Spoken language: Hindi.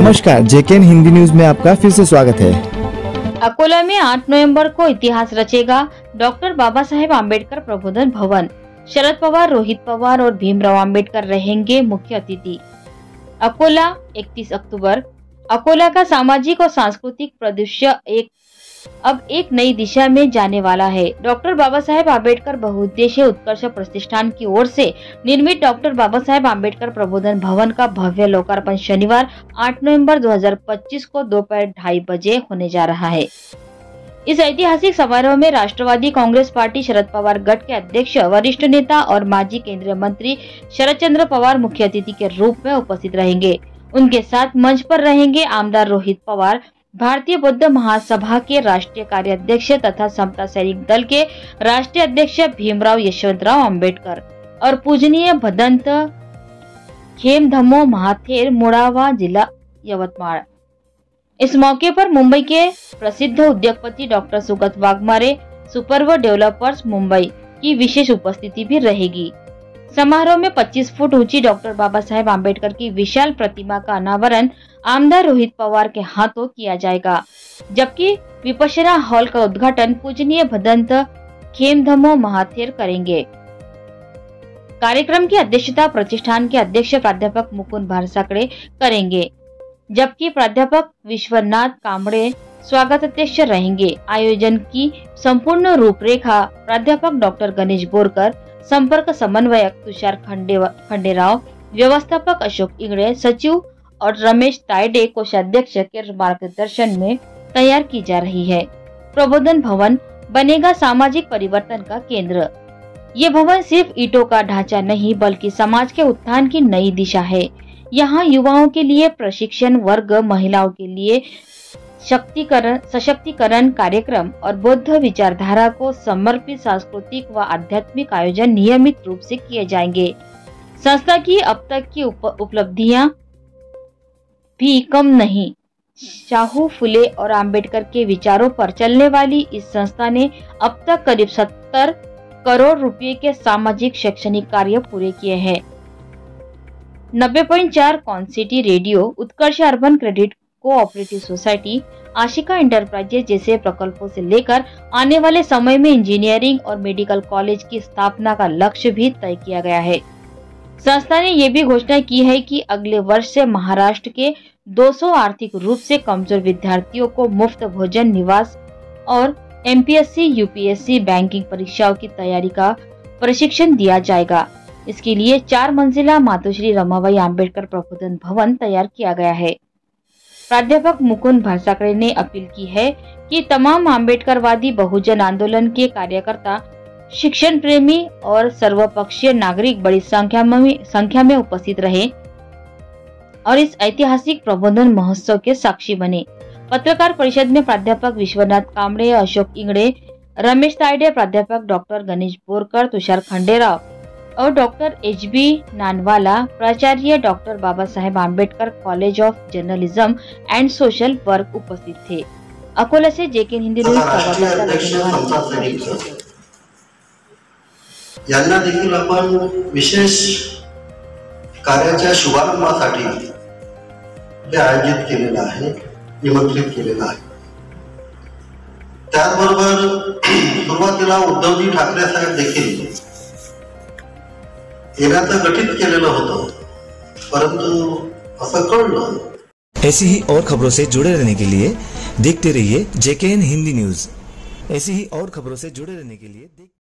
नमस्कार, जेकेएन हिंदी न्यूज में आपका फिर से स्वागत है। अकोला में 8 नवंबर को इतिहास रचेगा डॉक्टर बाबा साहेब आम्बेडकर प्रबोधन भवन। शरद पवार, रोहित पवार और भीमराव आम्बेडकर रहेंगे मुख्य अतिथि। अकोला 31 अक्टूबर। अकोला का सामाजिक और सांस्कृतिक परिदृश्य अब एक नई दिशा में जाने वाला है। डॉक्टर बाबा साहेब आम्बेडकर बहुउद्देशीय उत्कर्ष प्रतिष्ठान की ओर से निर्मित डॉक्टर बाबा साहेब आम्बेडकर प्रबोधन भवन का भव्य लोकार्पण शनिवार 8 नवंबर 2025 को दोपहर 2:30 बजे होने जा रहा है। इस ऐतिहासिक समारोह में राष्ट्रवादी कांग्रेस पार्टी शरद पवार गठ के अध्यक्ष, वरिष्ठ नेता और माजी केंद्रीय मंत्री शरद चंद्र पवार मुख्य अतिथि के रूप में उपस्थित रहेंगे। उनके साथ मंच पर रहेंगे आमदार रोहित पवार, भारतीय बौद्ध महासभा के राष्ट्रीय कार्याध्यक्ष तथा समता सैनिक दल के राष्ट्रीय अध्यक्ष भीमराव यशवंतराव आम्बेडकर और पूजनीय भदंत खेमधमो महाथेर, मुड़ावा, जिला यवतमाळ। इस मौके पर मुंबई के प्रसिद्ध उद्योगपति डॉक्टर सुगत वाघमारे, सुपर्व डेवलपर्स मुंबई की विशेष उपस्थिति भी रहेगी। समारोह में 25 फुट ऊंची डॉक्टर बाबा साहेब आम्बेडकर की विशाल प्रतिमा का अनावरण आमदार रोहित पवार के हाथों किया जाएगा, जबकि विपश्यना हॉल का उद्घाटन पूजनीय भदंत खेमधमो महाथेर करेंगे। कार्यक्रम की अध्यक्षता प्रतिष्ठान के अध्यक्ष प्राध्यापक मुकुंद भारसाकडे करेंगे, जबकि प्राध्यापक विश्वनाथ कांबळे स्वागत अध्यक्ष रहेंगे। आयोजन की संपूर्ण रूपरेखा प्राध्यापक डॉक्टर गणेश बोरकर, संपर्क समन्वयक तुषार खंडेराव, व्यवस्थापक अशोक इंगड़े, सचिव और रमेश तायडे कोषाध्यक्ष के मार्गदर्शन में तैयार की जा रही है। प्रबोधन भवन बनेगा सामाजिक परिवर्तन का केंद्र। ये भवन सिर्फ ईंटों का ढांचा नहीं, बल्कि समाज के उत्थान की नई दिशा है। यहाँ युवाओं के लिए प्रशिक्षण वर्ग, महिलाओं के लिए सशक्तिकरण कार्यक्रम और बौद्ध विचारधारा को समर्पित सांस्कृतिक व आध्यात्मिक आयोजन नियमित रूप से किए जाएंगे। संस्था की अब तक की उपलब्धियां भी कम नहीं। शाहू, फुले और आम्बेडकर के विचारों पर चलने वाली इस संस्था ने अब तक करीब 70 करोड़ रुपए के सामाजिक शैक्षणिक कार्य पूरे किए हैं। 90.4 कॉन्सिटी radio, Utkarsh urban credit cooperative society, Ashika enterprises जैसे प्रकल्पों से लेकर आने वाले समय में इंजीनियरिंग और मेडिकल कॉलेज की स्थापना का लक्ष्य भी तय किया गया है। संस्था ने ये भी घोषणा की है कि अगले वर्ष से महाराष्ट्र के 200 आर्थिक रूप से कमजोर विद्यार्थियों को मुफ्त भोजन, निवास और एमपीएससी, यूपीएससी बैंकिंग परीक्षाओं की तैयारी का प्रशिक्षण दिया जाएगा। इसके लिए 4 मंजिला मातोश्री रमाबाई आम्बेडकर प्रबोधन भवन तैयार किया गया है। प्राध्यापक मुकुंद भारसाकडे ने अपील की है कि तमाम आम्बेडकरवादी बहुजन आंदोलन के कार्यकर्ता, शिक्षण प्रेमी और सर्वपक्षीय नागरिक बड़ी संख्या में उपस्थित रहे और इस ऐतिहासिक प्रबोधन महोत्सव के साक्षी बने। पत्रकार परिषद में प्राध्यापक विश्वनाथ कांबळे, अशोक इंगड़े, रमेश तायडे, प्राध्यापक डॉक्टर गणेश बोरकर, तुषार खंडेराव और डॉक्टर एच.बी. नानवाला, प्राचार्य doctor Baba Saheb Ambedkar college of journalism and social work उपस्थित थे। अकोला से जेकेएन हिंदी न्यूज यांना देखील आपण विशेष कार्याच्या शुभारंभासाठी हे आयोजित केलेलं आहे, निमंत्रित केलेलं आहे। त्याचबरोबर सुरुवातीला उद्धवजी ठाकरे साहेब देखील येण्याचं गठीत केलेलं होतं, परंतु असं कळलं। ऐसी ही और खबरों से जुड़े रहने के लिए देखते रहिए जेकेएन हिंदी न्यूज। ऐसी ही और खबरों से जुड़े रहने के लिए